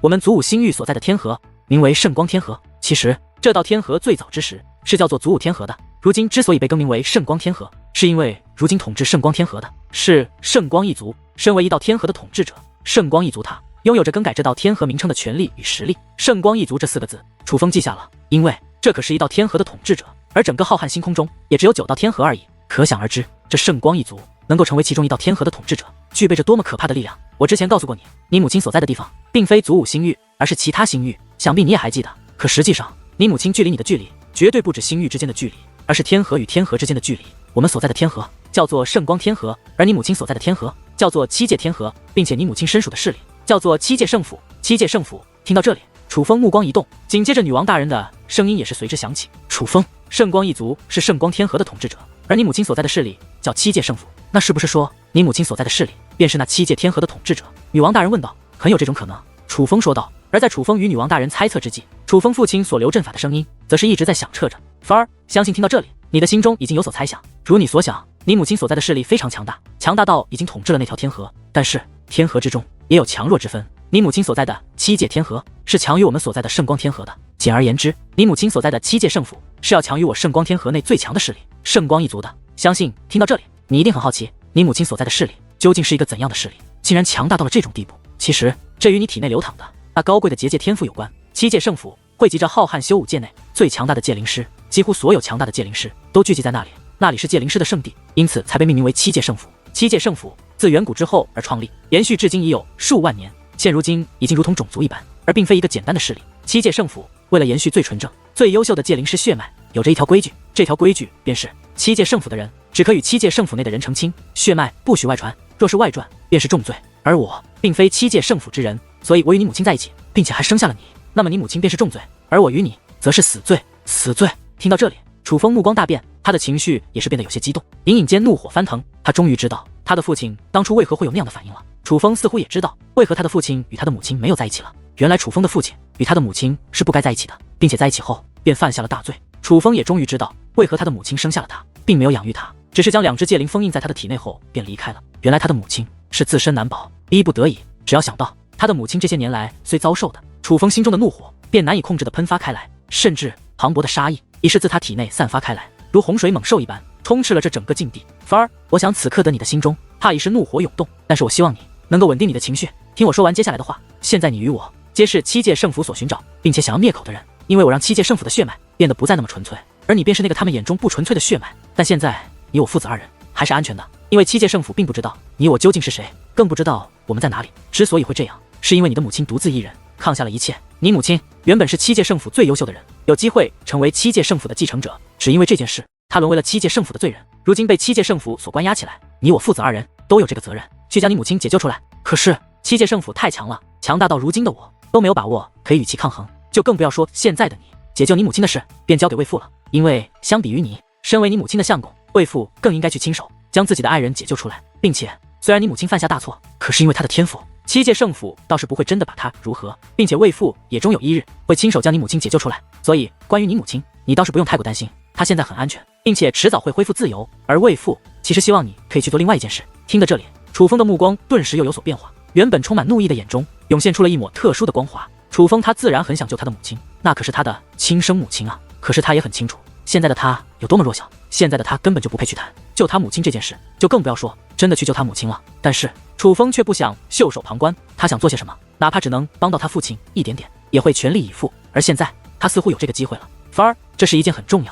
我们祖武星域所在的天河名为圣光天河。其实这道天河最早之时是叫做祖武天河的，如今之所以被更名为圣光天河，是因为如今统治圣光天河的是圣光一族。身为一道天河的统治者，圣光一族他拥有着更改这道天河名称的权利与实力。圣光一族这4个字，楚风记下了，因为这可是一道天河的统治者，而整个浩瀚星空中也只有9道天河而已。可想而知，这圣光一族能够成为其中一道天河的统治者，具备着多么可怕的力量。我之前告诉过你，你母亲所在的地方并非祖武星域，而是其他星域，想必你也还记得。可实际上，你母亲距离你的距离绝对不止星域之间的距离，而是天河与天河之间的距离。我们所在的天河叫做圣光天河，而你母亲所在的天河叫做七界天河，并且你母亲身属的势力叫做七界圣府。七界圣府。听到这里，楚风目光一动，紧接着女王大人的声音也是随之响起。楚风，圣光一族是圣光天河的统治者，而你母亲所在的势力叫七界圣府，那是不是说你母亲所在的势力便是那七界天河的统治者？女王大人问道。很有这种可能，楚风说道。而在楚风与女王大人猜测之际，楚风父亲所留阵法的声音则是一直在响彻着。凡儿，相信听到这里，你的心中已经有所猜想。如你所想，你母亲所在的势力非常强大，强大到已经统治了那条天河。但是天河之中也有强弱之分，你母亲所在的七界天河是强于我们所在的圣光天河的。简而言之，你母亲所在的七界圣府是要强于我圣光天河内最强的势力圣光一族的。相信听到这里，你一定很好奇，你母亲所在的势力究竟是一个怎样的势力，竟然强大到了这种地步。其实这与你体内流淌的那高贵的结界天赋有关。七界圣府汇集着浩瀚修武界内最强大的界灵师，几乎所有强大的界灵师都聚集在那里，那里是界灵师的圣地，因此才被命名为七界圣府。七界圣府自远古之后而创立，延续至今已有数万年，现如今已经如同种族一般，而并非一个简单的势力。七界圣府为了延续最纯正最优秀的界灵师血脉，有着一条规矩，这条规矩便是七界圣府的人只可与七界圣府内的人成亲，血脉不许外传，若是外传便是重罪。而我并非七界圣府之人，所以我与你母亲在一起，并且还生下了你，那么你母亲便是重罪，而我与你则是死罪。死罪。听到这里，楚风目光大变，他的情绪也是变得有些激动，隐隐间怒火翻腾。他终于知道他的父亲当初为何会有那样的反应了。楚风似乎也知道为何他的父亲与他的母亲没有在一起了。原来楚风的父亲与他的母亲是不该在一起的，并且在一起后便犯下了大罪。楚风也终于知道为何他的母亲生下了他，并没有养育他，只是将2只界灵封印在他的体内后便离开了。原来他的母亲是自身难保，逼不得已。只要想到他的母亲这些年来虽遭受的，楚风心中的怒火便难以控制地喷发开来，甚至磅礴的杀意已是自他体内散发开来，如洪水猛兽一般充斥了这整个境地。凡儿，我想此刻的你的心中怕已是怒火涌动，但是我希望你能够稳定你的情绪，听我说完接下来的话。现在你与我皆是七界圣府所寻找并且想要灭口的人，因为我让七界圣府的血脉变得不再那么纯粹，而你便是那个他们眼中不纯粹的血脉。但现在你我父子2人还是安全的，因为七界圣府并不知道你我究竟是谁，更不知道我们在哪里。之所以会这样，是因为你的母亲独自一人抗下了一切。你母亲原本是七界圣府最优秀的人，有机会成为七界圣府的继承者，只因为这件事，她沦为了七界圣府的罪人，如今被七界圣府所关押起来。你我父子2人都有这个责任去将你母亲解救出来。可是七界圣府太强了，强大到如今的我都没有把握可以与其抗衡，就更不要说现在的你。解救你母亲的事便交给魏父了，因为相比于你，身为你母亲的相公，魏父更应该去亲手将自己的爱人解救出来。并且虽然你母亲犯下大错，可是因为她的天赋，七界圣府倒是不会真的把她如何，并且魏父也终有一日会亲手将你母亲解救出来。所以关于你母亲，你倒是不用太过担心，她现在很安全，并且迟早会恢复自由。而魏父其实希望你可以去做另外一件事。听到这里，楚风的目光顿时又有所变化，原本充满怒意的眼中涌现出了一抹特殊的光华。楚风他自然很想救他的母亲，那可是他的亲生母亲啊。可是他也很清楚现在的他有多么弱小，现在的他根本就不配去谈救他母亲这件事，就更不要说真的去救他母亲了。但是楚风却不想袖手旁观，他想做些什么，哪怕只能帮到他父亲一点点，也会全力以赴。而现在他似乎有这个机会了。凡儿，这是一件很重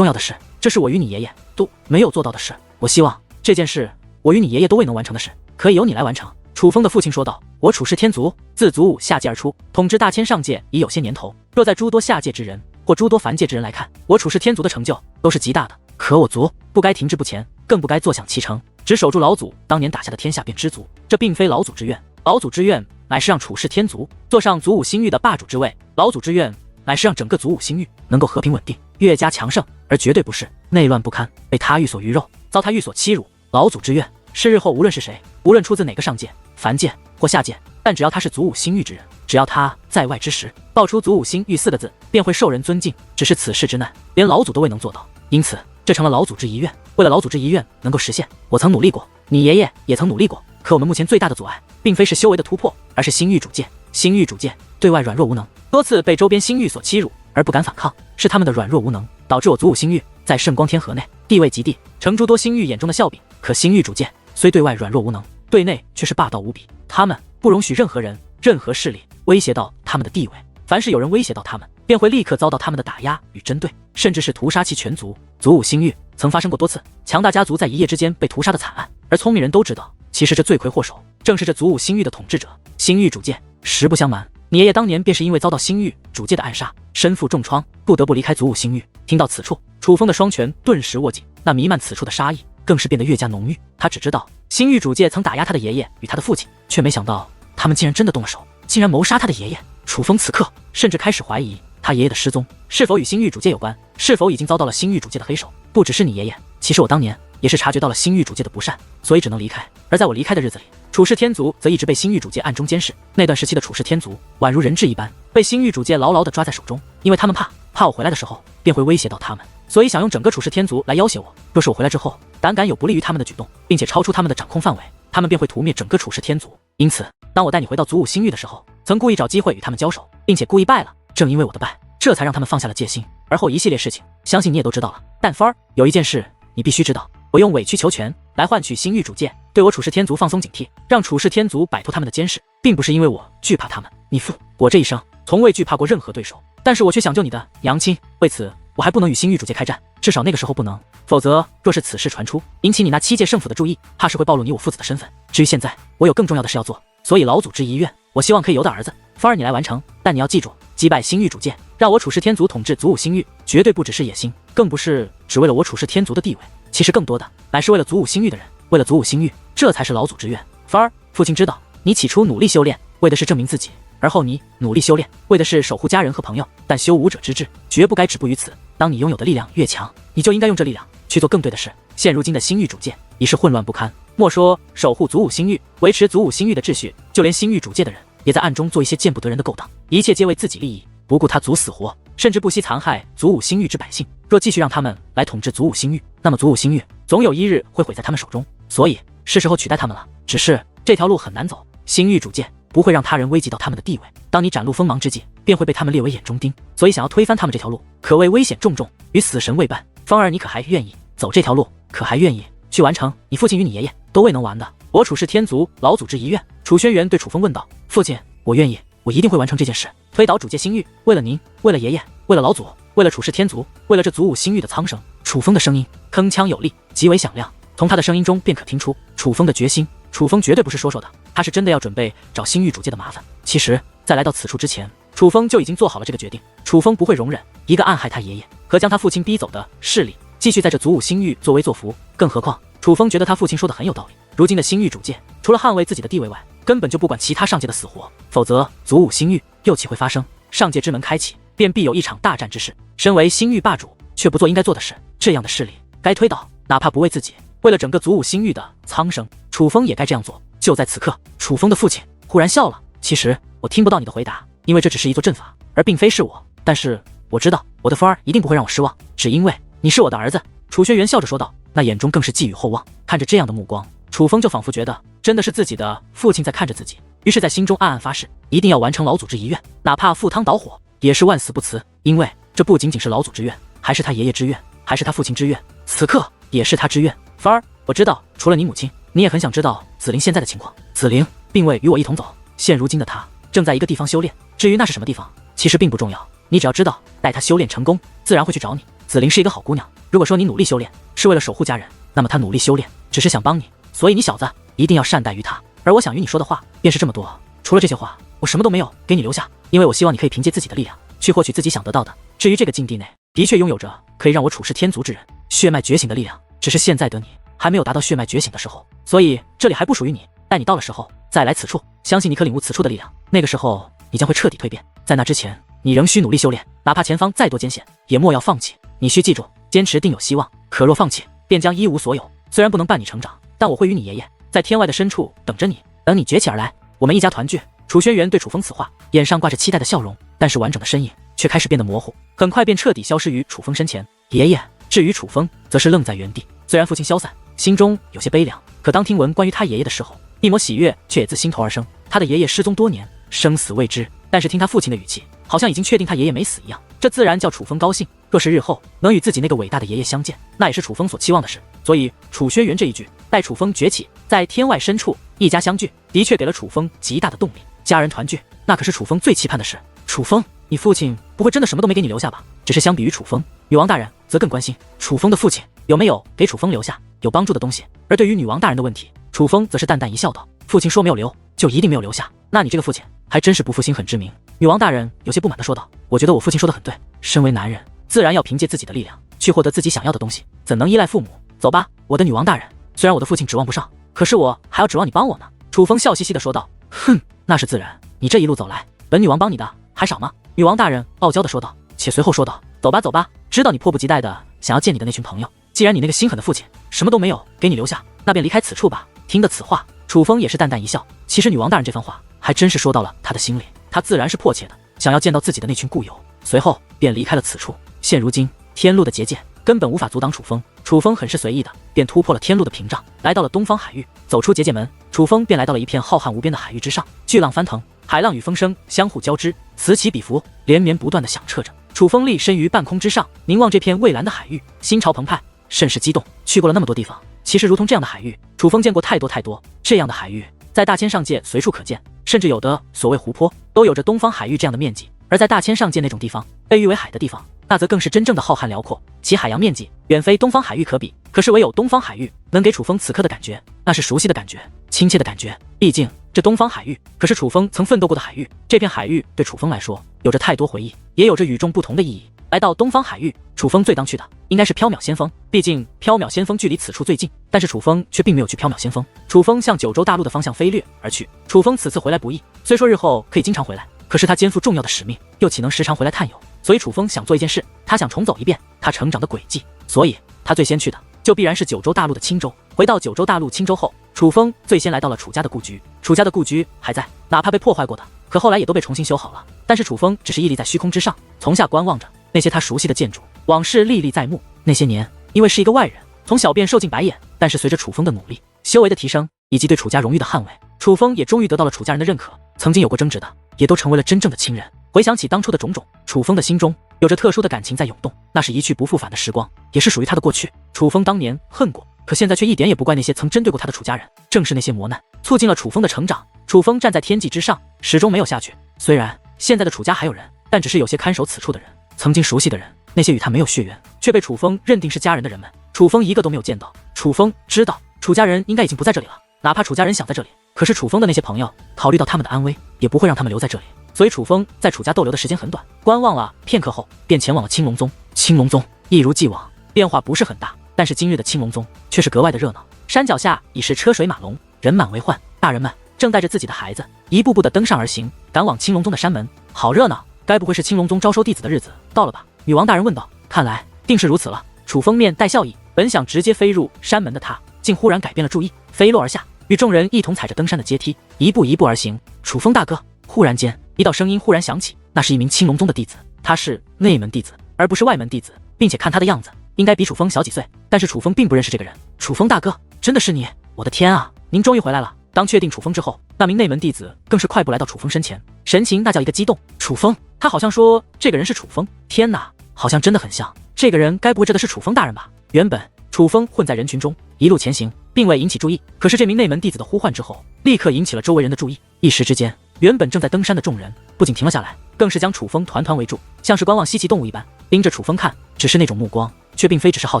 要的事，这是我与你爷爷都没有做到的事，我希望这件事我与你爷爷都未能完成的事，可以由你来完成。楚风的父亲说道。我楚氏天族自祖武下界而出，统治大千上界已有些年头，若在诸多下界之人或诸多凡界之人来看，我楚氏天族的成就都是极大的。可我族不该停滞不前，更不该坐享其成，只守住老祖当年打下的天下便知足。这并非老祖之愿，老祖之愿乃是让楚氏天族坐上祖武星域的霸主之位，老祖之愿乃是让整个祖武星域能够和平稳定，越加强盛，而绝对不是内乱不堪，被他欲所鱼肉，遭他欲所欺辱。老祖之愿是日后无论是谁，无论出自哪个上界、凡界或下界，但只要他是祖武星域之人，只要他在外之时爆出祖武星域4个字，便会受人尊敬。只是此事之难，连老祖都未能做到，因此这成了老祖之遗愿。为了老祖之遗愿能够实现，我曾努力过，你爷爷也曾努力过，可我们目前最大的阻碍并非是修为的突破，而是星域主界。星域主界对外软弱无能，多次被周边星域所欺辱而不敢反抗，是他们的软弱无能导致我祖武星域在圣光天河内地位极低，成诸多星域眼中的笑柄。可星域主界虽对外软弱无能，对内却是霸道无比，他们不容许任何人、任何势力威胁到他们的地位。凡是有人威胁到他们，便会立刻遭到他们的打压与针对，甚至是屠杀其全族。祖武星域曾发生过多次强大家族在一夜之间被屠杀的惨案，而聪明人都知道，其实这罪魁祸首正是这祖武星域的统治者星域主界。实不相瞒，你爷爷当年便是因为遭到星域主界的暗杀，身负重创，不得不离开祖武星域。听到此处，楚风的双拳顿时握紧，那弥漫此处的杀意更是变得越加浓郁。他只知道星域主界曾打压他的爷爷与他的父亲，却没想到他们竟然真的动了手，竟然谋杀他的爷爷。楚风此刻甚至开始怀疑他爷爷的失踪是否与星域主界有关，是否已经遭到了星域主界的黑手。不只是你爷爷，其实我当年也是察觉到了星域主界的不善，所以只能离开。而在我离开的日子里，楚氏天族则一直被星域主界暗中监视。那段时期的楚氏天族宛如人质一般，被星域主界牢牢地抓在手中，因为他们怕我回来的时候便会威胁到他们，所以想用整个楚氏天族来要挟我。若是我回来之后胆敢有不利于他们的举动，并且超出他们的掌控范围，他们便会屠灭整个楚氏天族。因此，当我带你回到祖武星域的时候，曾故意找机会与他们交手，并且故意败了。正因为我的败，这才让他们放下了戒心。而后一系列事情，相信你也都知道了。但芬儿，有一件事你必须知道，我用委曲求全来换取星域主界对我楚氏天族放松警惕，让楚氏天族摆脱他们的监视，并不是因为我惧怕他们。你父，我这一生从未惧怕过任何对手，但是我却想救你的娘亲，为此我还不能与星域主界开战，至少那个时候不能，否则若是此事传出，引起你那7届圣府的注意，怕是会暴露你我父子的身份。至于现在，我有更重要的事要做，所以老祖之遗愿，我希望可以由的儿子芬儿你来完成。但你要记住，击败星域主界，让我楚氏天族统治祖武星域，绝对不只是野心，更不是只为了我楚氏天族的地位，其实更多的乃是为了祖武星域的人，为了祖武星域，这才是老祖之愿。芬儿，父亲知道你起初努力修炼，为的是证明自己，而后你努力修炼，为的是守护家人和朋友，但修武者之志绝不该止步于此。当你拥有的力量越强，你就应该用这力量去做更对的事。现如今的星域主界已是混乱不堪，莫说守护祖武星域，维持祖武星域的秩序，就连星域主界的人也在暗中做一些见不得人的勾当，一切皆为自己利益，不顾他族死活，甚至不惜残害祖武星域之百姓。若继续让他们来统治祖武星域，那么祖武星域总有一日会毁在他们手中，所以是时候取代他们了。只是这条路很难走，星域主界不会让他人危及到他们的地位，当你展露锋芒之际，便会被他们列为眼中钉，所以想要推翻他们这条路，可谓危险重重，与死神为伴。芳儿，你可还愿意走这条路？可还愿意去完成你父亲与你爷爷都未能完的我楚氏天族老祖之遗愿？楚轩辕对楚风问道。父亲，我愿意，我一定会完成这件事，推倒主界星域，为了您，为了爷爷，为了老祖，为了楚氏天族，为了这祖武星域的苍生。楚风的声音铿锵有力，极为响亮，从他的声音中便可听出楚风的决心。楚风绝对不是说说的，他是真的要准备找星域主界的麻烦。其实在来到此处之前，楚风就已经做好了这个决定，楚风不会容忍一个暗害他爷爷和将他父亲逼走的势力继续在这祖武星域作威作福。更何况楚风觉得他父亲说的很有道理，如今的星域主界除了捍卫自己的地位外，根本就不管其他上界的死活，否则祖武星域又岂会发生上界之门开启，便必有一场大战之势。身为星域霸主却不做应该做的事，这样的势力该推倒，哪怕不为自己，为了整个祖武星域的苍生，楚风也该这样做。就在此刻，楚风的父亲忽然笑了。其实我听不到你的回答，因为这只是一座阵法，而并非是我，但是我知道我的风儿一定不会让我失望，只因为你是我的儿子。楚轩辕笑着说道，那眼中更是寄予厚望。看着这样的目光，楚风就仿佛觉得真的是自己的父亲在看着自己，于是在心中暗暗发誓，一定要完成老祖之遗愿，哪怕赴汤蹈火也是万死不辞。因为这不仅仅是老祖之愿，还是他爷爷之愿，还是他父亲之愿，此刻也是他之愿。风儿，我知道除了你母亲，你也很想知道紫菱现在的情况。紫菱并未与我一同走，现如今的她正在一个地方修炼，至于那是什么地方，其实并不重要，你只要知道待她修炼成功，自然会去找你。紫菱是一个好姑娘，如果说你努力修炼是为了守护家人，那么她努力修炼只是想帮你，所以你小子一定要善待于她。而我想与你说的话便是这么多，除了这些话，我什么都没有给你留下，因为我希望你可以凭借自己的力量去获取自己想得到的。至于这个境地内的确拥有着可以让我楚氏天族之人血脉觉醒的力量，只是现在的你还没有达到血脉觉醒的时候，所以这里还不属于你。待你到了时候再来此处，相信你可领悟此处的力量，那个时候你将会彻底蜕变。在那之前，你仍需努力修炼，哪怕前方再多艰险，也莫要放弃。你需记住，坚持定有希望，可若放弃，便将一无所有。虽然不能伴你成长，但我会与你爷爷在天外的深处等着你，等你崛起而来，我们一家团聚。楚轩辕对楚风此话，眼上挂着期待的笑容，但是完整的身影却开始变得模糊，很快便彻底消失于楚风身前。爷爷，至于楚风，则是愣在原地。虽然父亲消散，心中有些悲凉，可当听闻关于他爷爷的事后，一抹喜悦却也自心头而生。他的爷爷失踪多年，生死未知，但是听他父亲的语气，好像已经确定他爷爷没死一样，这自然叫楚风高兴。若是日后能与自己那个伟大的爷爷相见，那也是楚风所期望的事。所以楚轩辕这一句待楚风崛起，在天外深处一家相聚，的确给了楚风极大的动力。家人团聚，那可是楚风最期盼的事。楚风，你父亲不会真的什么都没给你留下吧？只是相比于楚风，女王大人则更关心楚风的父亲有没有给楚风留下有帮助的东西。而对于女王大人的问题，楚风则是淡淡一笑道：父亲说没有留，就一定没有留下。那你这个父亲还真是不负心狠之名。女王大人有些不满地说道：我觉得我父亲说的很对，身为男人，自然要凭借自己的力量去获得自己想要的东西，怎能依赖父母？走吧，我的女王大人，虽然我的父亲指望不上，可是我还要指望你帮我呢。楚风笑嘻嘻地说道：哼，那是自然，你这一路走来，本女王帮你的还少吗？女王大人傲娇地说道，且随后说道：走吧走吧，知道你迫不及待的想要见你的那群朋友，既然你那个心狠的父亲什么都没有给你留下，那便离开此处吧。听得此话，楚风也是淡淡一笑，其实女王大人这番话还真是说到了他的心里，他自然是迫切的想要见到自己的那群故友，随后便离开了此处。现如今天路的结界根本无法阻挡楚风，楚风很是随意的便突破了天路的屏障，来到了东方海域。走出结界门，楚风便来到了一片浩瀚无边的海域之上，巨浪翻腾，海浪与风声相互交织，此起彼伏，连绵不断的响彻着。楚风立身于半空之上，凝望这片蔚蓝的海域，心潮澎湃，甚是激动。去过了那么多地方，其实如同这样的海域，楚风见过太多太多。这样的海域在大千上界随处可见，甚至有的所谓湖泊都有着东方海域这样的面积。而在大千上界那种地方，被誉为海的地方，那则更是真正的浩瀚辽阔，其海洋面积远非东方海域可比。可是唯有东方海域能给楚风此刻的感觉，那是熟悉的感觉，亲切的感觉。毕竟这东方海域可是楚风曾奋斗过的海域，这片海域对楚风来说有着太多回忆，也有着与众不同的意义。来到东方海域，楚风最当去的应该是缥缈先锋，毕竟缥缈先锋距离此处最近。但是楚风却并没有去缥缈先锋，楚风向九州大陆的方向飞掠而去。楚风此次回来不易，虽说日后可以经常回来，可是他肩负重要的使命，又岂能时常回来探友？所以楚风想做一件事，他想重走一遍他成长的轨迹，所以他最先去的就必然是九州大陆的青州。回到九州大陆青州后，楚风最先来到了楚家的故居。楚家的故居还在，哪怕被破坏过的，可后来也都被重新修好了。但是楚风只是屹立在虚空之上，从下观望着那些他熟悉的建筑，往事历历在目。那些年，因为是一个外人，从小便受尽白眼，但是随着楚风的努力、修为的提升，以及对楚家荣誉的捍卫，楚风也终于得到了楚家人的认可。曾经有过争执的，也都成为了真正的亲人。回想起当初的种种，楚风的心中有着特殊的感情在涌动，那是一去不复返的时光，也是属于他的过去。楚风当年恨过，可现在却一点也不怪那些曾针对过他的楚家人，正是那些磨难促进了楚风的成长。楚风站在天际之上，始终没有下去。虽然现在的楚家还有人，但只是有些看守此处的人，曾经熟悉的人，那些与他没有血缘却被楚风认定是家人的人们，楚风一个都没有见到。楚风知道楚家人应该已经不在这里了，哪怕楚家人想在这里，可是楚风的那些朋友考虑到他们的安危，也不会让他们留在这里。所以楚风在楚家逗留的时间很短，观望了片刻后，便前往了青龙宗。青龙宗一如既往，变化不是很大，但是今日的青龙宗却是格外的热闹。山脚下已是车水马龙，人满为患，大人们正带着自己的孩子一步步的登上而行，赶往青龙宗的山门。好热闹，该不会是青龙宗招收弟子的日子到了吧？女王大人问道。看来定是如此了。楚风面带笑意，本想直接飞入山门的他，竟忽然改变了注意，飞落而下，与众人一同踩着登山的阶梯，一步一步而行。楚风大哥！忽然间，一道声音忽然响起，那是一名青龙宗的弟子，他是内门弟子，而不是外门弟子，并且看他的样子，应该比楚风小几岁。但是楚风并不认识这个人。楚风大哥，真的是你！我的天啊，您终于回来了！当确定楚风之后，那名内门弟子更是快步来到楚风身前，神情那叫一个激动。楚风，他好像说这个人是楚风，天哪，好像真的很像。这个人该不会真的是楚风大人吧？原本楚风混在人群中，一路前行，并未引起注意。可是这名内门弟子的呼唤之后，立刻引起了周围人的注意。一时之间，原本正在登山的众人不仅停了下来，更是将楚风团团围住，像是观望稀奇动物一般，盯着楚风看。只是那种目光，却并非只是好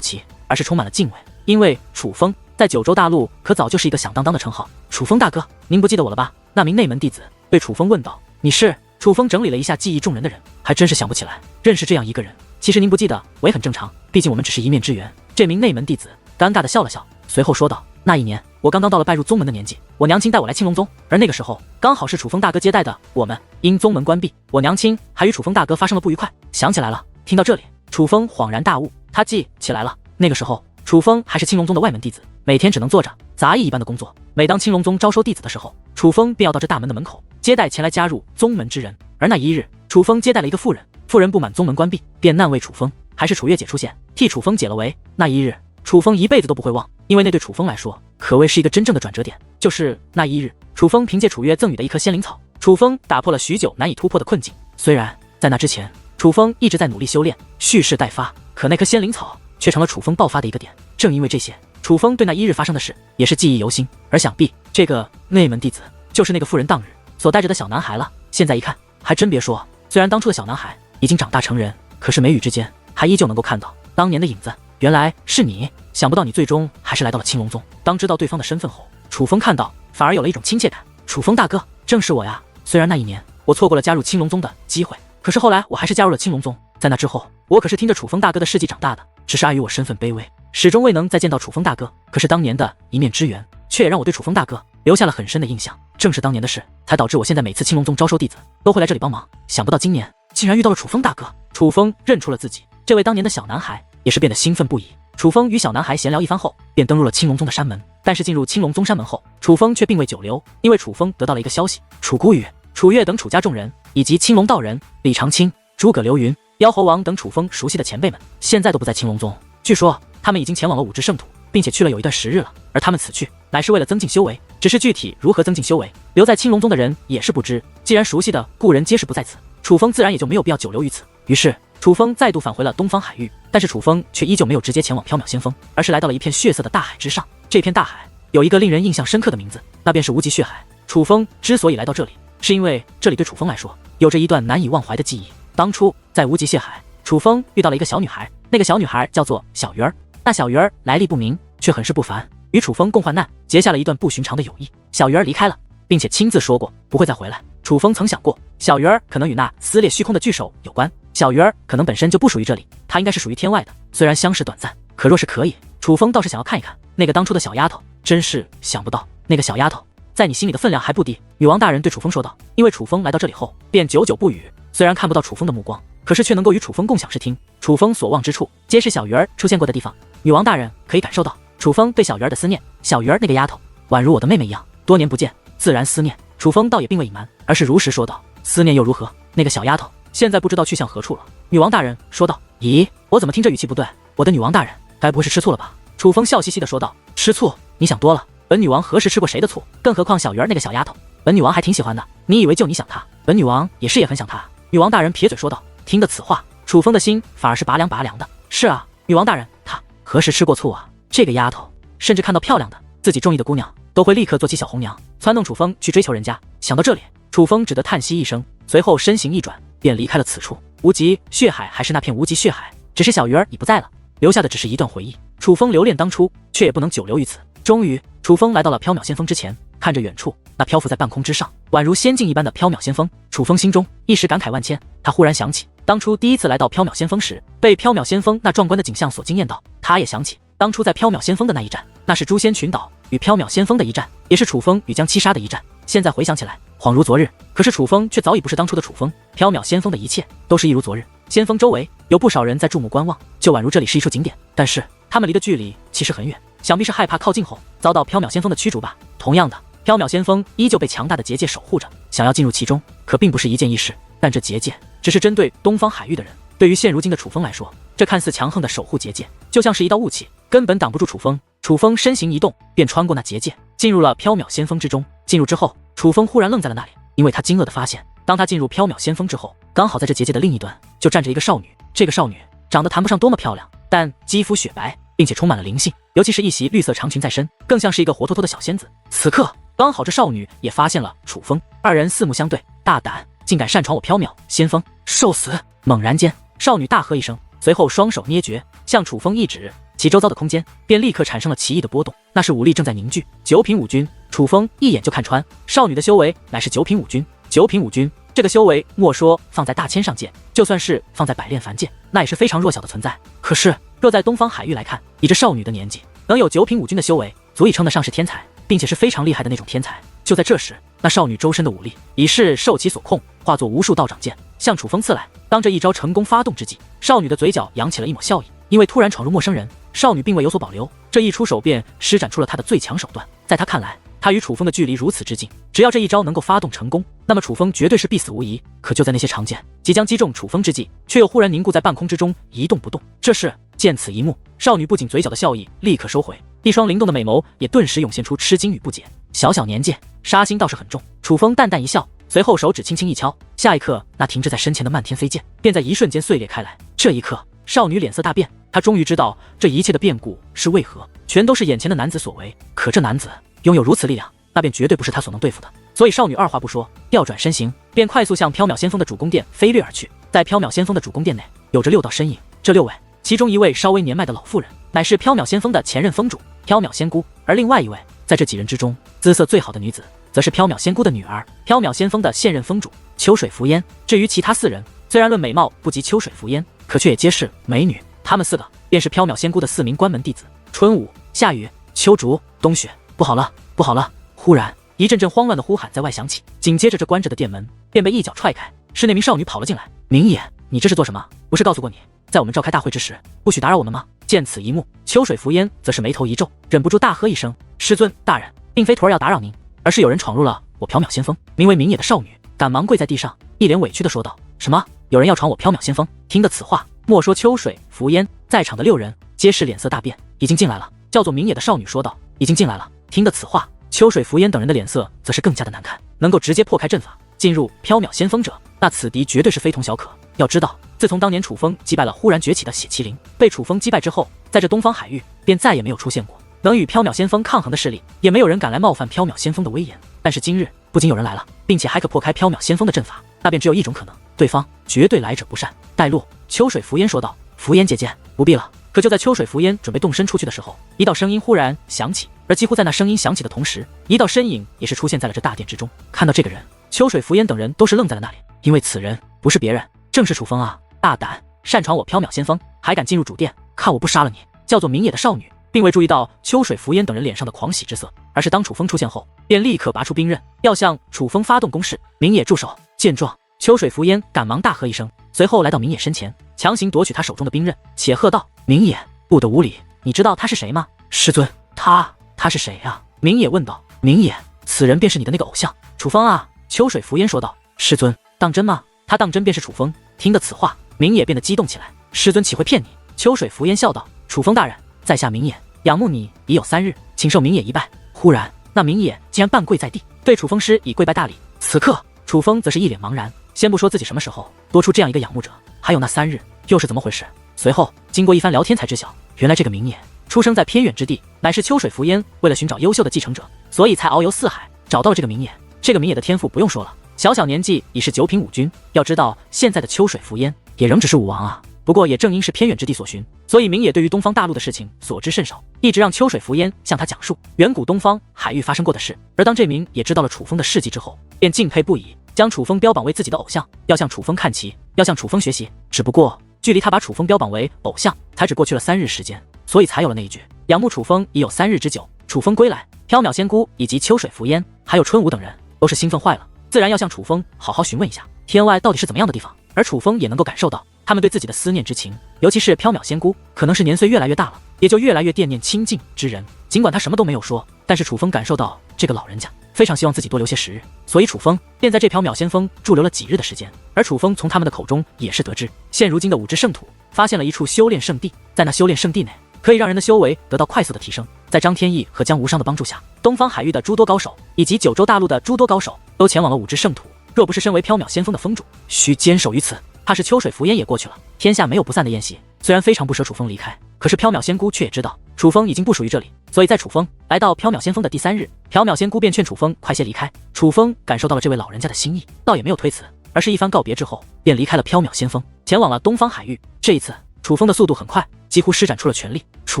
奇，而是充满了敬畏。因为楚风在九州大陆可早就是一个响当当的称号。楚风大哥，您不记得我了吧？那名内门弟子对楚风问道。你是？楚风整理了一下记忆众人的人，还真是想不起来认识这样一个人。其实您不记得我也很正常，毕竟我们只是一面之缘。这名内门弟子尴尬地笑了笑，随后说道。那一年，我刚刚到了拜入宗门的年纪，我娘亲带我来青龙宗，而那个时候刚好是楚风大哥接待的我们。因宗门关闭，我娘亲还与楚风大哥发生了不愉快。想起来了。听到这里，楚风恍然大悟，他记起来了。那个时候，楚风还是青龙宗的外门弟子，每天只能做着杂役一般的工作。每当青龙宗招收弟子的时候，楚风便要到这大门的门口接待前来加入宗门之人。而那一日，楚风接待了一个妇人，妇人不满宗门关闭，便难为楚风，还是楚月姐出现替楚风解了围。那一日，楚风一辈子都不会忘，因为那对楚风来说可谓是一个真正的转折点。就是那一日，楚风凭借楚月赠予的一棵仙灵草，楚风打破了许久难以突破的困境。虽然在那之前，楚风一直在努力修炼，蓄势待发，可那棵仙灵草却成了楚风爆发的一个点。正因为这些，楚风对那一日发生的事也是记忆犹新。而想必这个内门弟子就是那个妇人当日所带着的小男孩了。现在一看，还真别说，虽然当初的小男孩已经长大成人，可是眉宇之间还依旧能够看到当年的影子。原来是你，想不到你最终还是来到了青龙宗。当知道对方的身份后，楚风看到反而有了一种亲切感。楚风大哥，正是我呀。虽然那一年我错过了加入青龙宗的机会，可是后来我还是加入了青龙宗。在那之后，我可是听着楚风大哥的事迹长大的，只是碍于我身份卑微，始终未能再见到楚风大哥。可是当年的一面之缘，却也让我对楚风大哥留下了很深的印象。正是当年的事，才导致我现在每次青龙宗招收弟子都会来这里帮忙。想不到今年竟然遇到了楚风大哥。楚风认出了自己，这位当年的小男孩也是变得兴奋不已。楚风与小男孩闲聊一番后，便登入了青龙宗的山门。但是进入青龙宗山门后，楚风却并未久留，因为楚风得到了一个消息：楚孤羽、楚越等楚家众人，以及青龙道人李长青、诸葛流云、妖猴王等楚风熟悉的前辈们，现在都不在青龙宗。据说他们已经前往了五至圣土，并且去了有一段时日了。而他们此去乃是为了增进修为，只是具体如何增进修为，留在青龙宗的人也是不知。既然熟悉的故人皆是不在此，楚风自然也就没有必要久留于此。于是楚风再度返回了东方海域，但是楚风却依旧没有直接前往缥缈仙峰，而是来到了一片血色的大海之上。这片大海有一个令人印象深刻的名字，那便是无极血海。楚风之所以来到这里，是因为这里对楚风来说有着一段难以忘怀的记忆。当初在无极血海，楚风遇到了一个小女孩，那个小女孩叫做小鱼儿。那小鱼儿来历不明，却很是不凡，与楚风共患难，结下了一段不寻常的友谊。小鱼儿离开了，并且亲自说过不会再回来。楚风曾想过，小鱼儿可能与那撕裂虚空的巨手有关，小鱼儿可能本身就不属于这里，她应该是属于天外的。虽然相识短暂，可若是可以，楚风倒是想要看一看那个当初的小丫头。真是想不到，那个小丫头在你心里的分量还不低。女王大人对楚风说道。因为楚风来到这里后便久久不语，虽然看不到楚风的目光，可是却能够与楚风共享视听。楚风所望之处皆是小鱼儿出现过的地方，女王大人可以感受到楚风对小鱼儿的思念。小鱼儿那个丫头宛如我的妹妹一样，多年不见，自然思念。楚风倒也并未隐瞒，而是如实说道。思念又如何？那个小丫头现在不知道去向何处了。女王大人说道。咦，我怎么听这语气不对？我的女王大人该不会是吃醋了吧？楚风笑嘻嘻地说道。吃醋？你想多了，本女王何时吃过谁的醋？更何况小鱼儿那个小丫头，本女王还挺喜欢的。你以为就你想她？本女王也很想她。女王大人撇嘴说道。听得此话，楚风的心反而是拔凉拔凉的。是啊，女王大人，她何时吃过醋啊？这个丫头甚至看到漂亮的自己中意的姑娘都会立刻做起小红娘，撺弄楚风去追求人家。想到这里，楚风只得叹息一声，随后身形一转，便离开了此处。无极血海还是那片无极血海，只是小鱼儿已不在了，留下的只是一段回忆。楚风留恋当初，却也不能久留于此。终于，楚风来到了缥缈仙峰之前，看着远处那漂浮在半空之上，宛如仙境一般的缥缈仙峰，楚风心中一时感慨万千。他忽然想起当初第一次来到缥缈仙峰时，被缥缈仙峰那壮观的景象所惊艳到。他也想起当初在缥缈仙峰的那一战，那是诛仙群岛与缥缈仙峰的一战，也是楚风与江七杀的一战。现在回想起来，恍如昨日。可是楚风却早已不是当初的楚风，缥缈仙峰的一切都是一如昨日。仙峰周围有不少人在注目观望，就宛如这里是一处景点，但是他们离的距离其实很远，想必是害怕靠近后遭到缥缈仙峰的驱逐吧。同样的，缥缈仙峰依旧被强大的结界守护着，想要进入其中可并不是一件易事。但这结界只是针对东方海域的人，对于现如今的楚风来说，这看似强横的守护结界就像是一道雾气，根本挡不住楚风。楚风身形一动，便穿过那结界，进入了缥缈仙峰之中。进入之后，楚风忽然愣在了那里，因为他惊愕地发现，当他进入缥缈仙峰之后，刚好在这结界的另一端就站着一个少女。这个少女长得谈不上多么漂亮，但肌肤雪白，并且充满了灵性，尤其是一袭绿色长裙在身，更像是一个活脱脱的小仙子。此刻刚好这少女也发现了楚风，二人四目相对，大胆，竟敢擅闯我缥缈仙峰，受死！猛然间，少女大喝一声，随后双手捏诀，向楚风一指，其周遭的空间便立刻产生了奇异的波动，那是武力正在凝聚。九品武君，楚风一眼就看穿，少女的修为乃是九品武君。九品武君这个修为，莫说放在大千上界，就算是放在百炼凡界，那也是非常弱小的存在。可是若在东方海域来看，以这少女的年纪，能有九品武君的修为，足以称得上是天才，并且是非常厉害的那种天才。就在这时，那少女周身的武力已是受其所控，化作无数道长剑向楚风刺来。当这一招成功发动之际，少女的嘴角扬起了一抹笑意，因为突然闯入陌生人，少女并未有所保留，这一出手便施展出了她的最强手段。在她看来，她与楚风的距离如此之近，只要这一招能够发动成功，那么楚风绝对是必死无疑。可就在那些长剑即将击中楚风之际，却又忽然凝固在半空之中，一动不动。这是见此一幕，少女不仅嘴角的笑意立刻收回，一双灵动的美眸也顿时涌现出吃惊与不解。小小年纪，杀心倒是很重。楚风淡淡一笑，随后手指轻轻一敲，下一刻，那停滞在身前的漫天飞剑便在一瞬间碎裂开来。这一刻，少女脸色大变，她终于知道这一切的变故是为何，全都是眼前的男子所为。可这男子拥有如此力量，那便绝对不是她所能对付的。所以少女二话不说，调转身形，便快速向缥缈先锋的主宫殿飞掠而去。在缥缈先锋的主宫殿内，有着6道身影，这6位，其中一位稍微年迈的老妇人，乃是缥缈先锋的前任封主缥缈仙姑，而另外一位，在这几人之中，姿色最好的女子，则是缥缈仙姑的女儿，缥缈先锋的现任封主秋水芙嫣。至于其他4人，虽然论美貌不及秋水芙嫣，可却也皆是美女。她们4个便是缥缈仙姑的4名关门弟子：春舞、夏雨、秋竹、冬雪。不好了，不好了！忽然，一阵阵慌乱的呼喊在外响起，紧接着这关着的殿门便被一脚踹开，是那名少女跑了进来。明野，你这是做什么？不是告诉过你，在我们召开大会之时，不许打扰我们吗？见此一幕，秋水芙嫣则是眉头一皱，忍不住大喝一声：“师尊大人，并非徒儿要打扰您，而是有人闯入了我缥缈先锋，名为明野的少女。”赶忙跪在地上，一脸委屈地说道：“什么？有人要闯我缥缈先锋？”听得此话，莫说秋水芙嫣，在场的6人皆是脸色大变。已经进来了，叫做明野的少女说道：“已经进来了。”听得此话，秋水芙嫣等人的脸色则是更加的难看。能够直接破开阵法，进入缥缈先锋者，那此敌绝对是非同小可。要知道，自从当年楚风击败了忽然崛起的血麒麟，被楚风击败之后，在这东方海域便再也没有出现过能与缥缈先锋抗衡的势力，也没有人敢来冒犯缥缈先锋的威严。但是今日不仅有人来了，并且还可破开缥缈先锋的阵法，那便只有一种可能，对方绝对来者不善。带路，秋水芙嫣说道：“芙嫣姐姐，不必了。”可就在秋水芙嫣准备动身出去的时候，一道声音忽然响起，而几乎在那声音响起的同时，一道身影也是出现在了这大殿之中。看到这个人，秋水芙嫣等人都是愣在了那里，因为此人不是别人，正是楚风啊！大胆擅闯我缥缈先锋，还敢进入主殿，看我不杀了你！叫做明野的少女并未注意到秋水芙嫣等人脸上的狂喜之色，而是当楚风出现后，便立刻拔出兵刃，要向楚风发动攻势。明野住手！见状，秋水芙嫣赶忙大喝一声，随后来到明野身前，强行夺取他手中的兵刃，且喝道：“明野，不得无礼！你知道他是谁吗？”师尊，他是谁啊？明野问道。明野，此人便是你的那个偶像楚风啊！秋水芙嫣说道。师尊，当真吗？他当真便是楚风？听得此话，明野变得激动起来。师尊岂会骗你？秋水芙嫣笑道。楚风大人，在下明野，仰慕你已有3日，请受明野一拜。忽然，那明野竟然半跪在地，对楚风施以跪拜大礼。此刻，楚风则是一脸茫然，先不说自己什么时候多出这样一个仰慕者，还有那3日又是怎么回事？随后经过一番聊天才知晓，原来这个明野出生在偏远之地，乃是秋水芙嫣为了寻找优秀的继承者，所以才遨游四海，找到了这个明野。这个明野的天赋不用说了，小小年纪已是9品武军。要知道，现在的秋水芙嫣也仍只是武王啊。不过也正因是偏远之地所寻，所以明野对于东方大陆的事情所知甚少，一直让秋水芙嫣向他讲述远古东方海域发生过的事。而当这名也知道了楚风的事迹之后，便敬佩不已，将楚风标榜为自己的偶像，要向楚风看齐，要向楚风学习。只不过距离他把楚风标榜为偶像，才只过去了3日时间，所以才有了那一句仰慕楚风已有3日之久。楚风归来，缥缈仙姑以及秋水芙嫣还有春舞等人都是兴奋坏了，自然要向楚风好好询问一下天外到底是怎么样的地方。而楚风也能够感受到他们对自己的思念之情，尤其是缥缈仙姑，可能是年岁越来越大了，也就越来越惦念亲近之人。尽管他什么都没有说，但是楚风感受到这个老人家非常希望自己多留些时日，所以楚风便在这缥缈先锋驻留了几日的时间。而楚风从他们的口中也是得知，现如今的五之圣土发现了一处修炼圣地，在那修炼圣地内，可以让人的修为得到快速的提升。在张天翼和江无伤的帮助下，东方海域的诸多高手以及九州大陆的诸多高手都前往了五之圣土。若不是身为缥缈先锋的封主需坚守于此，怕是秋水芙嫣也过去了。天下没有不散的宴席，虽然非常不舍楚风离开，可是缥缈仙姑却也知道楚风已经不属于这里，所以在楚风来到缥缈先锋的第3日，缥缈仙姑便劝楚风快些离开。楚风感受到了这位老人家的心意，倒也没有推辞，而是一番告别之后，便离开了缥缈先锋，前往了东方海域。这一次，楚风的速度很快，几乎施展出了全力。楚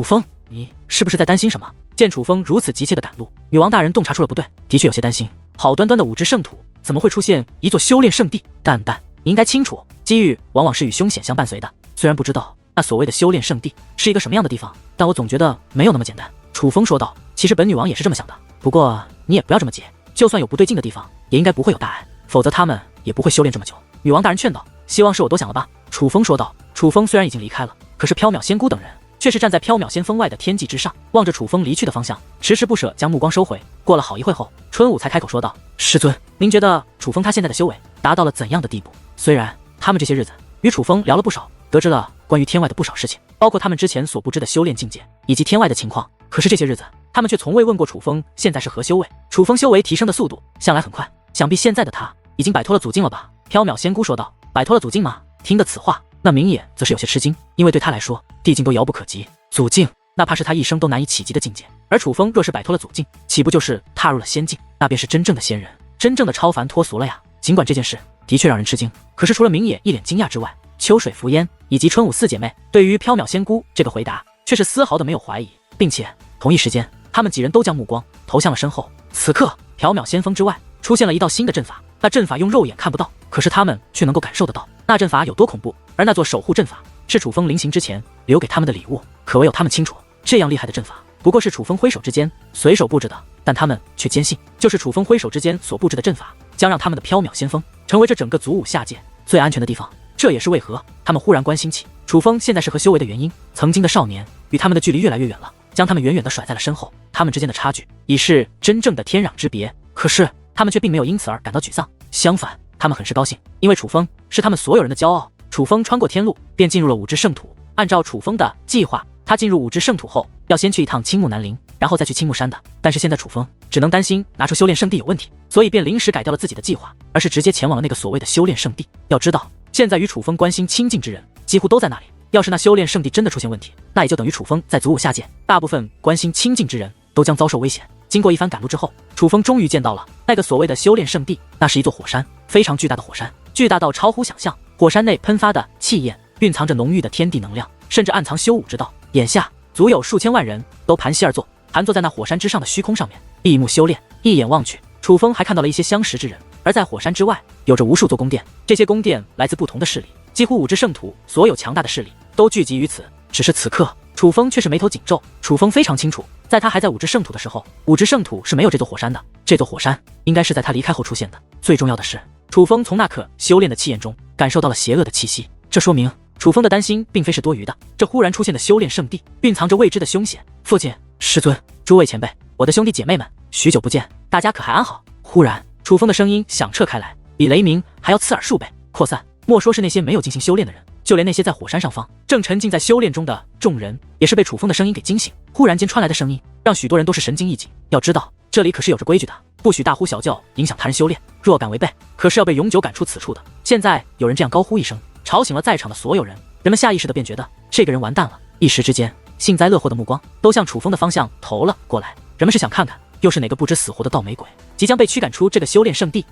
风，你是不是在担心什么？见楚风如此急切的赶路，女王大人洞察出了不对，的确有些担心。好端端的五之圣土，怎么会出现一座修炼圣地？蛋蛋，你应该清楚，机遇往往是与凶险相伴随的。虽然不知道那所谓的修炼圣地是一个什么样的地方，但我总觉得没有那么简单。楚风说道。其实本女王也是这么想的，不过你也不要这么急，就算有不对劲的地方，也应该不会有大碍，否则他们也不会修炼这么久。女王大人劝道。希望是我多想了吧？楚风说道。楚风虽然已经离开了，可是缥缈仙姑等人却是站在缥缈先锋外的天际之上，望着楚风离去的方向，迟迟不舍将目光收回。过了好一会后，春舞才开口说道：师尊，您觉得楚风他现在的修为达到了怎样的地步？虽然他们这些日子与楚风聊了不少，得知了关于天外的不少事情，包括他们之前所不知的修炼境界以及天外的情况，可是这些日子他们却从未问过楚风现在是何修为。楚风修为提升的速度向来很快，想必现在的他已经摆脱了阻境了吧？缥缈仙姑说道。摆脱了阻境吗？听得此话，那明野则是有些吃惊，因为对他来说，地境都遥不可及，阻境哪怕是他一生都难以企及的境界。而楚风若是摆脱了阻境，岂不就是踏入了仙境？那便是真正的仙人，真正的超凡脱俗了呀！尽管这件事的确让人吃惊，可是除了明野一脸惊讶之外，秋水拂烟以及春舞四姐妹对于缥缈仙姑这个回答却是丝毫的没有怀疑，并且同一时间，他们几人都将目光投向了身后。此刻，缥缈仙峰之外出现了一道新的阵法，那阵法用肉眼看不到，可是他们却能够感受得到那阵法有多恐怖。而那座守护阵法是楚风临行之前留给他们的礼物，可唯有他们清楚，这样厉害的阵法不过是楚风挥手之间随手布置的，但他们却坚信，就是楚风挥手之间所布置的阵法，将让他们的缥缈仙峰成为这整个祖武下界最安全的地方。这也是为何他们忽然关心起楚风现在是何修为的原因。曾经的少年与他们的距离越来越远了，将他们远远地甩在了身后，他们之间的差距已是真正的天壤之别。可是他们却并没有因此而感到沮丧，相反，他们很是高兴，因为楚风是他们所有人的骄傲。楚风穿过天路，便进入了五之圣土。按照楚风的计划，他进入五之圣土后，要先去一趟青木南陵，然后再去青木山的。但是现在楚风只能担心拿出修炼圣地有问题，所以便临时改掉了自己的计划，而是直接前往了那个所谓的修炼圣地。要知道，现在与楚风关心亲近之人几乎都在那里。要是那修炼圣地真的出现问题，那也就等于楚风在祖武下界，大部分关心亲近之人都将遭受危险。经过一番赶路之后，楚风终于见到了那个所谓的修炼圣地。那是一座火山，非常巨大的火山，巨大到超乎想象。火山内喷发的气焰蕴藏着浓郁的天地能量，甚至暗藏修武之道。眼下足有数千万人都盘膝而坐，盘坐在那火山之上的虚空上面，闭目修炼。一眼望去，楚风还看到了一些相识之人。而在火山之外，有着无数座宫殿，这些宫殿来自不同的势力，几乎五之圣土所有强大的势力都聚集于此。只是此刻，楚风却是眉头紧皱。楚风非常清楚，在他还在五之圣土的时候，五之圣土是没有这座火山的，这座火山应该是在他离开后出现的。最重要的是，楚风从那刻修炼的气焰中感受到了邪恶的气息，这说明楚风的担心并非是多余的。这忽然出现的修炼圣地蕴藏着未知的凶险。父亲、师尊、诸位前辈，我的兄弟姐妹们，许久不见，大家可还安好？忽然，楚风的声音响彻开来，比雷鸣还要刺耳数倍，扩散。莫说是那些没有进行修炼的人，就连那些在火山上方正沉浸在修炼中的众人，也是被楚风的声音给惊醒。忽然间传来的声音让许多人都是神经一紧。要知道，这里可是有着规矩的，不许大呼小叫影响他人修炼，若敢违背，可是要被永久赶出此处的。现在有人这样高呼一声，吵醒了在场的所有人，人们下意识的便觉得这个人完蛋了。一时之间，幸灾乐祸的目光都向楚风的方向投了过来，人们是想看看又是哪个不知死活的倒霉鬼即将被驱赶出这个修炼圣地。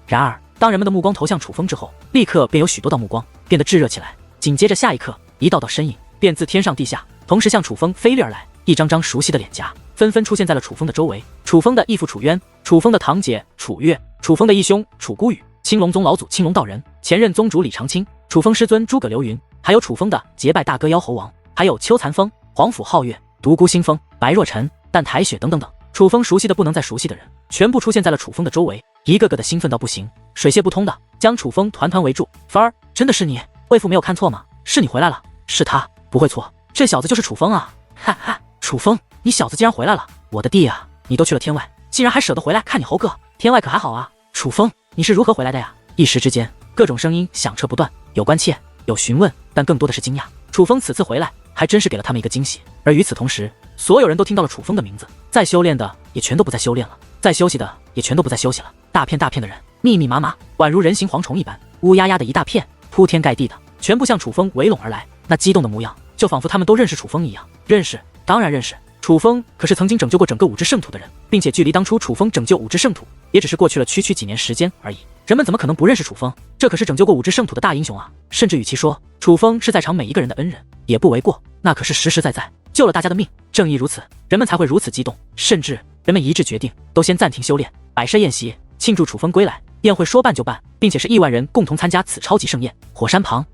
然而当人们的目光投向楚风之后，立刻便有许多道目光变得炙热起来。紧接着下一刻，一道道身影便自天上地下同时向楚风飞掠而来，一张张熟悉的脸颊纷纷出现在了楚风的周围。楚风的义父楚渊，楚风的堂姐楚月，楚风的义兄楚孤羽，青龙宗老祖青龙道人，前任宗主李长青，楚风师尊诸葛流云，还有楚风的结拜大哥妖猴王，还有秋残风、皇甫皓月、独孤星风、白若尘、淡台雪等等等。楚风熟悉的不能再熟悉的人全部出现在了楚风的周围，一个个的兴奋到不行，水泄不通的将楚风团团围住。凡儿，真的是你？魏父没有看错吗？是你回来了？是他，不会错，这小子就是楚风啊！哈哈，楚风，你小子竟然回来了！我的弟啊，你都去了天外，竟然还舍得回来看你猴哥，天外可还好啊？楚风，你是如何回来的呀？一时之间，各种声音响彻不断，有关切，有询问，但更多的是惊讶。楚风此次回来，还真是给了他们一个惊喜。而与此同时，所有人都听到了楚风的名字，在修炼的也全都不再修炼了，在休息的也全都不再休息了。大片大片的人，密密麻麻，宛如人形蝗虫一般，乌压压的一大片，铺天盖地的，全部向楚风围拢而来。那激动的模样，就仿佛他们都认识楚风一样。认识，当然认识。楚风可是曾经拯救过整个五之圣土的人，并且距离当初楚风拯救五之圣土，也只是过去了区区几年时间而已。人们怎么可能不认识楚风？这可是拯救过五之圣土的大英雄啊！甚至与其说楚风是在场每一个人的恩人，也不为过。那可是实实在在救了大家的命。正因如此，人们才会如此激动，甚至人们一致决定都先暂停修炼，摆设宴席庆祝楚风归来。宴会说办就办，并且是亿万人共同参加此超级盛宴。火山旁，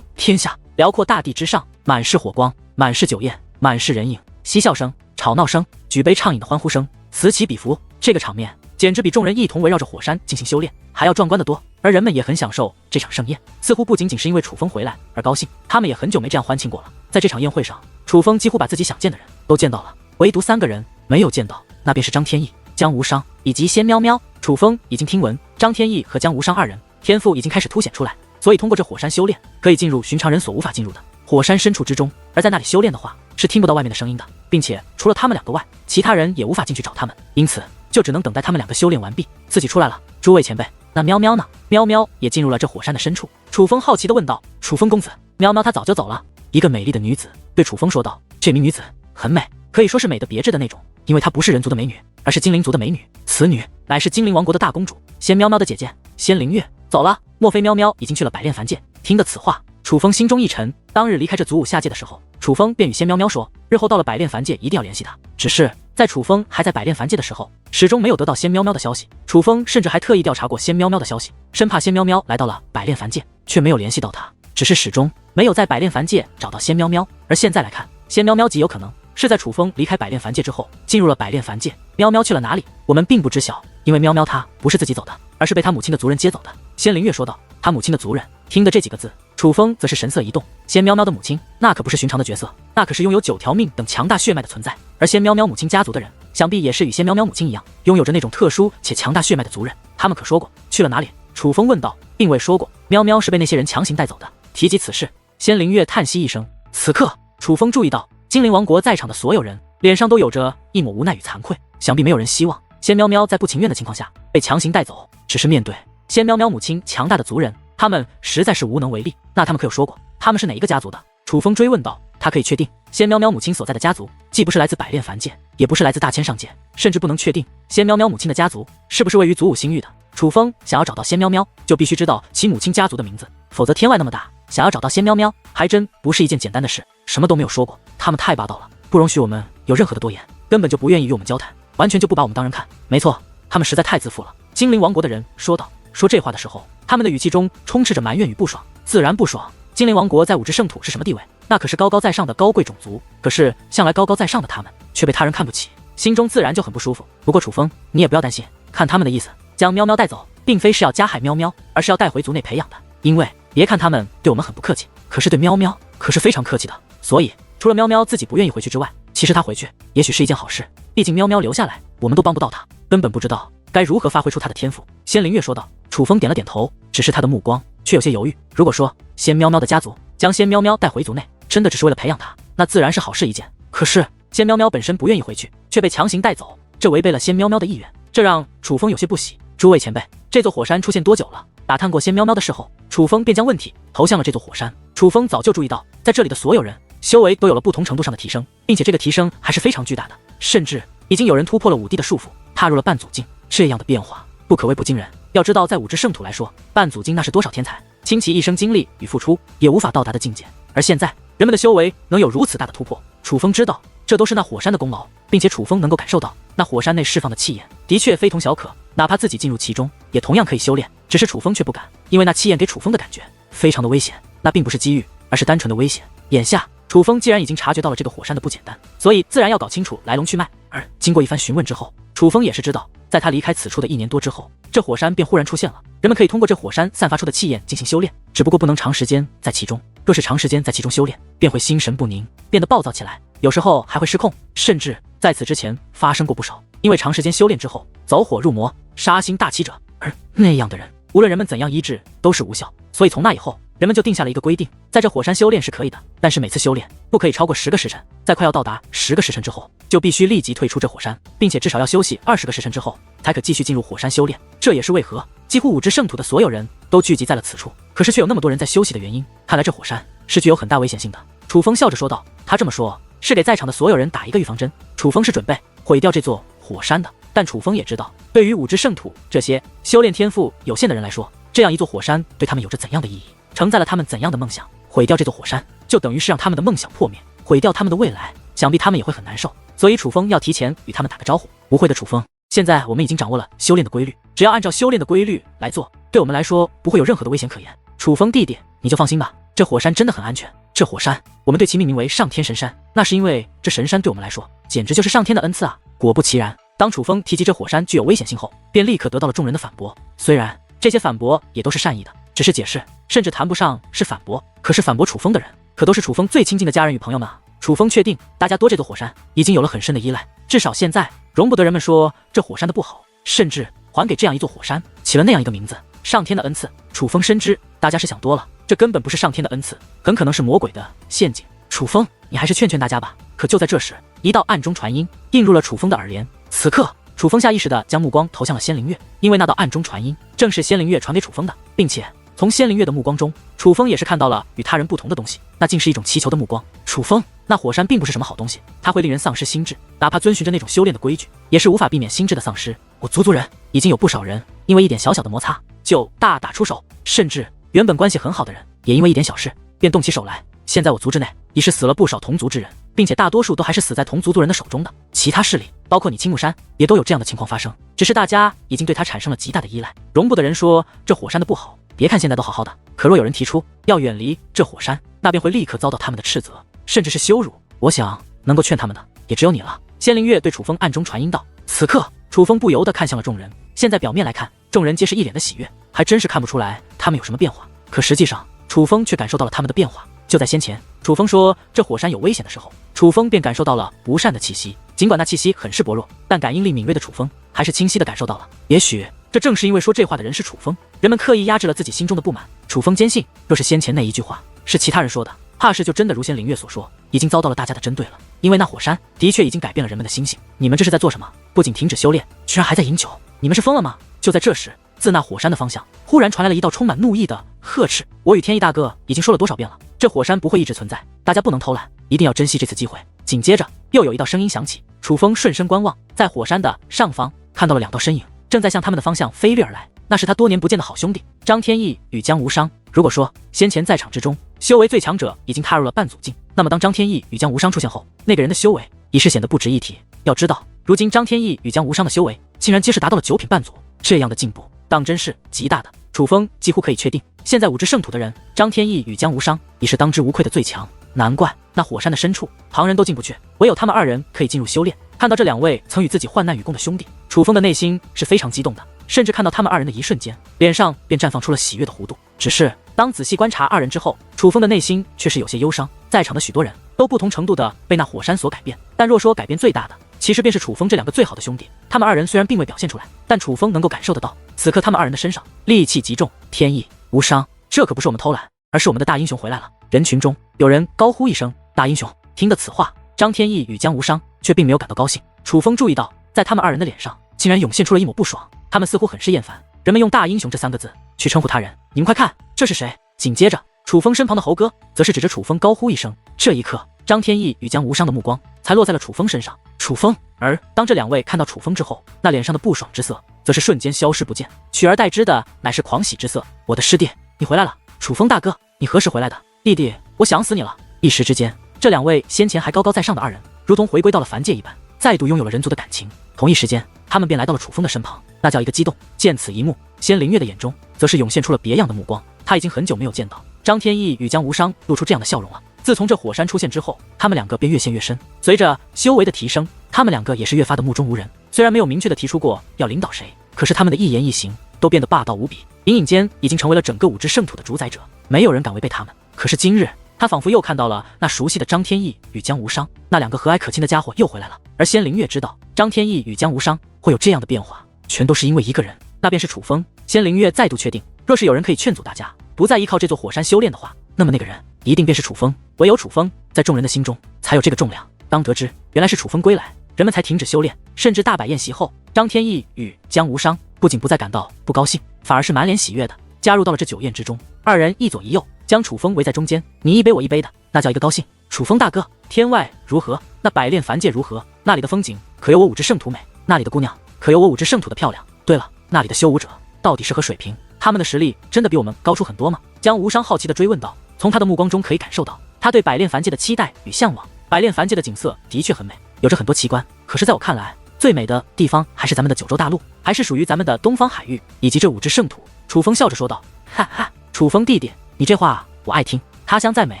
天下辽阔大地之上，满是火光，满是酒宴，满是人影，嬉笑声、吵闹声、举杯畅饮的欢呼声，此起彼伏。这个场面简直比众人一同围绕着火山进行修炼还要壮观得多。而人们也很享受这场盛宴，似乎不仅仅是因为楚风回来而高兴，他们也很久没这样欢庆过了。在这场宴会上，楚风几乎把自己想见的人都见到了，唯独3个人没有见到，那便是张天翼、江无伤以及仙喵喵。楚风已经听闻张天翼和江无伤2人天赋已经开始凸显出来，所以通过这火山修炼可以进入寻常人所无法进入的火山深处之中。而在那里修炼的话，是听不到外面的声音的，并且除了他们2个外，其他人也无法进去找他们，因此就只能等待他们2个修炼完毕，自己出来了。诸位前辈，那喵喵呢？喵喵也进入了这火山的深处。楚风好奇地问道：楚风公子，喵喵她早就走了。一个美丽的女子对楚风说道：这名女子很美，可以说是美的别致的那种，因为她不是人族的美女，而是精灵族的美女。此女乃是精灵王国的大公主，仙喵喵的姐姐仙灵月。走了，莫非喵喵已经去了百炼凡界？听得此话，楚风心中一沉。当日离开这祖武下界的时候，楚风便与仙喵喵说，日后到了百炼凡界一定要联系他。只是在楚风还在百炼凡界的时候，始终没有得到仙喵喵的消息。楚风甚至还特意调查过仙喵喵的消息，生怕仙喵喵来到了百炼凡界，却没有联系到他。只是始终没有在百炼凡界找到仙喵喵。而现在来看，仙喵喵极有可能是在楚风离开百炼凡界之后，进入了百炼凡界。喵喵去了哪里，我们并不知晓，因为喵喵他不是自己走的，而是被他母亲的族人接走的。仙灵月说道：他母亲的族人。听得这几个字，楚风则是神色一动。仙喵喵的母亲，那可不是寻常的角色，那可是拥有9条命等强大血脉的存在。而仙喵喵母亲家族的人，想必也是与仙喵喵母亲一样，拥有着那种特殊且强大血脉的族人。他们可说过去了哪里？楚风问道，并未说过喵喵是被那些人强行带走的。提及此事，仙灵月叹息一声。此刻，楚风注意到精灵王国在场的所有人脸上都有着一抹无奈与惭愧，想必没有人希望仙喵喵在不情愿的情况下被强行带走。只是面对仙喵喵母亲强大的族人，他们实在是无能为力。那他们可有说过他们是哪一个家族的？楚风追问道。他可以确定，仙喵喵母亲所在的家族既不是来自百炼凡界，也不是来自大千上界，甚至不能确定仙喵喵母亲的家族是不是位于祖武星域的。楚风想要找到仙喵喵，就必须知道其母亲家族的名字，否则天外那么大，想要找到仙喵喵还真不是一件简单的事。什么都没有说过，他们太霸道了，不容许我们有任何的多言，根本就不愿意与我们交谈，完全就不把我们当人看。没错，他们实在太自负了。精灵王国的人说道。说这话的时候，他们的语气中充斥着埋怨与不爽。自然不爽，精灵王国在武之圣土是什么地位？那可是高高在上的高贵种族，可是向来高高在上的他们却被他人看不起，心中自然就很不舒服。不过楚风，你也不要担心，看他们的意思，将喵喵带走并非是要加害喵喵，而是要带回族内培养的。因为别看他们对我们很不客气，可是对喵喵可是非常客气的。所以除了喵喵自己不愿意回去之外，其实他回去也许是一件好事，毕竟喵喵留下来我们都帮不到他，根本不知道该如何发挥出他的天赋。仙灵月说道。楚风点了点头，只是他的目光却有些犹豫。如果说仙喵喵的家族将仙喵喵带回族内，真的只是为了培养他，那自然是好事一件。可是仙喵喵本身不愿意回去，却被强行带走，这违背了仙喵喵的意愿，这让楚风有些不喜。诸位前辈，这座火山出现多久了？打探过仙喵喵的事后，楚风便将问题投向了这座火山。楚风早就注意到，在这里的所有人修为都有了不同程度上的提升，并且这个提升还是非常巨大的，甚至已经有人突破了5帝的束缚，踏入了半祖境。这样的变化不可谓不惊人。要知道，在武之圣土来说，半祖境那是多少天才倾其一生精力与付出也无法到达的境界。而现在人们的修为能有如此大的突破，楚风知道这都是那火山的功劳，并且楚风能够感受到那火山内释放的气焰的确非同小可，哪怕自己进入其中也同样可以修炼。只是楚风却不敢，因为那气焰给楚风的感觉非常的危险，那并不是机遇，而是单纯的危险。眼下楚风既然已经察觉到了这个火山的不简单，所以自然要搞清楚来龙去脉。而经过一番询问之后，楚风也是知道，在他离开此处的1年多之后，这火山便忽然出现了，人们可以通过这火山散发出的气焰进行修炼，只不过不能长时间在其中。若是长时间在其中修炼，便会心神不宁，变得暴躁起来，有时候还会失控，甚至在此之前发生过不少因为长时间修炼之后走火入魔、杀心大起者，而那样的人无论人们怎样医治都是无效。所以从那以后，人们就定下了一个规定，在这火山修炼是可以的，但是每次修炼不可以超过10个时辰，在快要到达10个时辰之后，就必须立即退出这火山，并且至少要休息20个时辰之后才可继续进入火山修炼。这也是为何几乎武之圣土的所有人都聚集在了此处，可是却有那么多人在休息的原因。看来这火山是具有很大危险性的。楚风笑着说道。他这么说是给在场的所有人打一个预防针，楚风是准备毁掉这座火山的。但楚风也知道，对于武之圣土这些修炼天赋有限的人来说，这样一座火山对他们有着怎样的意义，承载了他们怎样的梦想。毁掉这座火山就等于是让他们的梦想破灭，毁掉他们的未来，想必他们也会很难受。所以楚风要提前与他们打个招呼。不会的，楚风，现在我们已经掌握了修炼的规律，只要按照修炼的规律来做，对我们来说不会有任何的危险可言。楚风弟弟，你就放心吧，这火山真的很安全。这火山我们对其命名为上天神山，那是因为这神山对我们来说简直就是上天的恩赐啊。果不其然，当楚风提及这火山具有危险性后，便立刻得到了众人的反驳。虽然这些反驳也都是善意的，只是解释，甚至谈不上是反驳，可是反驳楚风的人可都是楚风最亲近的家人与朋友们啊。楚风确定大家对这座火山已经有了很深的依赖，至少现在容不得人们说这火山的不好，甚至还给这样一座火山起了那样一个名字，上天的恩赐。楚风深知大家是想多了，这根本不是上天的恩赐，很可能是魔鬼的陷阱。楚风，你还是劝劝大家吧。可就在这时，一道暗中传音映入了楚风的耳帘。此刻楚风下意识地将目光投向了仙灵月，因为那道暗中传音正是仙灵月传给楚风的，并且从仙灵月的目光中，楚风也是看到了与他人不同的东西，那竟是一种祈求的目光。楚风，那火山并不是什么好东西，它会令人丧失心智，哪怕遵循着那种修炼的规矩，也是无法避免心智的丧失。我族人已经有不少人因为一点小小的摩擦就大打出手，甚至原本关系很好的人也因为一点小事便动起手来。现在我族之内已是死了不少同族之人，并且大多数都还是死在同族族人的手中的。其他势力，包括你青木山，也都有这样的情况发生，只是大家已经对他产生了极大的依赖。容部的人说这火山的不好，别看现在都好好的，可若有人提出要远离这火山，那便会立刻遭到他们的斥责，甚至是羞辱。我想能够劝他们的也只有你了。仙灵月对楚风暗中传音道。此刻楚风不由得看向了众人，现在表面来看，众人皆是一脸的喜悦，还真是看不出来他们有什么变化，可实际上楚风却感受到了他们的变化。就在先前，楚风说这火山有危险的时候，楚风便感受到了不善的气息。尽管那气息很是薄弱，但感应力敏锐的楚风还是清晰地感受到了。也许这正是因为说这话的人是楚风，人们刻意压制了自己心中的不满。楚风坚信，若是先前那一句话是其他人说的，怕是就真的如仙灵月所说，已经遭到了大家的针对了。因为那火山的确已经改变了人们的心性。你们这是在做什么？不仅停止修炼，居然还在饮酒，你们是疯了吗？就在这时，自那火山的方向忽然传来了一道充满怒意的呵斥。我与天意大哥已经说了多少遍了，这火山不会一直存在，大家不能偷懒，一定要珍惜这次机会。紧接着又有一道声音响起，楚风顺身观望，在火山的上方看到了两道身影，正在向他们的方向飞掠而来。那是他多年不见的好兄弟张天翼与江无伤。如果说先前在场之中修为最强者已经踏入了半祖境，那么当张天翼与江无伤出现后，那个人的修为已是显得不值一提。要知道，如今张天翼与江无伤的修为竟然皆是达到了9品半祖，这样的进步当真是极大的。楚风几乎可以确定，现在5至圣土的人，张天翼与江无伤已是当之无愧的最强。难怪那火山的深处旁人都进不去，唯有他们2人可以进入修炼。看到这2位曾与自己患难与共的兄弟，楚风的内心是非常激动的，甚至看到他们2人的一瞬间，脸上便绽放出了喜悦的弧度。只是当仔细观察2人之后，楚风的内心却是有些忧伤。在场的许多人都不同程度的被那火山所改变，但若说改变最大的，其实便是楚风这2个最好的兄弟。他们2人虽然并未表现出来，但楚风能够感受得到，此刻他们2人的身上戾气极重。天意无伤，这可不是我们偷懒，而是我们的大英雄回来了。人群中有人高呼一声大英雄。听得此话，张天翼与江无伤却并没有感到高兴。楚风注意到，在他们2人的脸上竟然涌现出了一抹不爽，他们似乎很是厌烦人们用大英雄这3个字去称呼他人。你们快看，这是谁？紧接着楚风身旁的猴哥则是指着楚风高呼一声。这一刻，张天翼与江无伤的目光才落在了楚风身上。楚风，而当这2位看到楚风之后，那脸上的不爽之色则是瞬间消失不见，取而代之的乃是狂喜之色。我的师弟，你回来了！楚风大哥，你何时回来的？弟弟，我想死你了！一时之间，这2位先前还高高在上的2人，如同回归到了凡界一般，再度拥有了人族的感情。同一时间，他们便来到了楚风的身旁，那叫一个激动。见此一幕，仙灵月的眼中则是涌现出了别样的目光。他已经很久没有见到张天翼与江无伤露出这样的笑容了。自从这火山出现之后，他们2个便越陷越深。随着修为的提升，他们2个也是越发的目中无人。虽然没有明确的提出过要领导谁，可是他们的一言一行都变得霸道无比，隐隐间已经成为了整个5至圣土的主宰者，没有人敢违背他们。可是今日，他仿佛又看到了那熟悉的张天翼与江无伤，那2个和蔼可亲的家伙又回来了。而仙灵月知道张天翼与江无伤会有这样的变化，全都是因为一个人，那便是楚风。仙灵月再度确定，若是有人可以劝阻大家不再依靠这座火山修炼的话，那么那个人一定便是楚风。唯有楚风在众人的心中才有这个重量。当得知原来是楚风归来，人们才停止修炼，甚至大摆宴席后，张天翼与江无伤不仅不再感到不高兴，反而是满脸喜悦的加入到了这酒宴之中。2人一左一右，将楚风围在中间，你一杯我一杯的，那叫一个高兴。楚风大哥，天外如何？那百炼凡界如何？那里的风景可有我5至圣土美？那里的姑娘可有我5至圣土的漂亮？对了，那里的修武者到底是何水平？他们的实力真的比我们高出很多吗？江无伤好奇地追问道。从他的目光中可以感受到他对百炼凡界的期待与向往。百炼凡界的景色的确很美，有着很多奇观，可是在我看来，最美的地方还是咱们的九州大陆，还是属于咱们的东方海域以及这5至圣土。楚风笑着说道。哈哈，楚风弟弟，你这话我爱听，他乡再美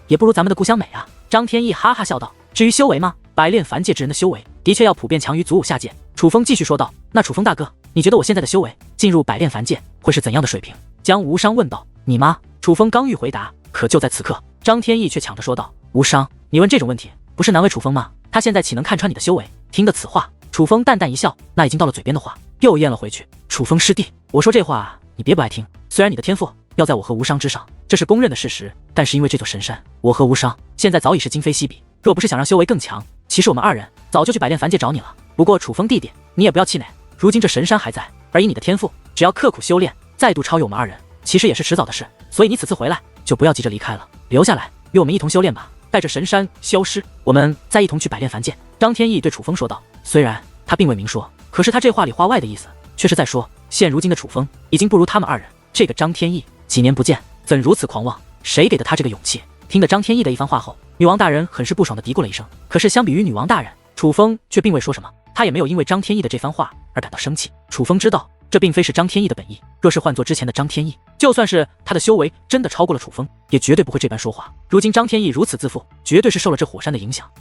也不如咱们的故乡美啊。张天翼哈哈笑道。至于修为吗？百炼凡界之人的修为的确要普遍强于祖武下界。楚风继续说道。那楚风大哥，你觉得我现在的修为进入百炼凡界会是怎样的水平？江无伤问道。你吗？楚风刚欲回答，可就在此刻，张天翼却抢着说道。无伤，你问这种问题不是难为楚风吗？他现在岂能看穿你的修为？听得此话，楚风淡淡一笑，那已经到了嘴边的话又咽了回去。楚风师弟，我说这话你别不爱听，虽然你的天赋要在我和无伤之上，这是公认的事实，但是因为这座神山，我和无伤现在早已是今非昔比。若不是想让修为更强，其实我们2人早就去百炼凡界找你了。不过楚风弟弟，你也不要气馁，如今这神山还在，而以你的天赋，只要刻苦修炼，再度超越我们二人，其实也是迟早的事。所以你此次回来，就不要急着离开了，留下来与我们一同修炼吧。待着神山消失，我们再一同去百炼凡剑。张天翼对楚风说道。虽然他并未明说，可是他这话里话外的意思，却是在说，现如今的楚风已经不如他们二人。这个张天翼几年不见，怎如此狂妄？谁给的他这个勇气？听得张天翼的一番话后，女王大人很是不爽地嘀咕了一声。可是相比于女王大人，楚风却并未说什么，他也没有因为张天翼的这番话而感到生气。楚风知道，这并非是张天翼的本意。若是换作之前的张天翼，就算是他的修为真的超过了楚风，也绝对不会这般说话。如今张天翼如此自负，绝对是受了这火山的影响。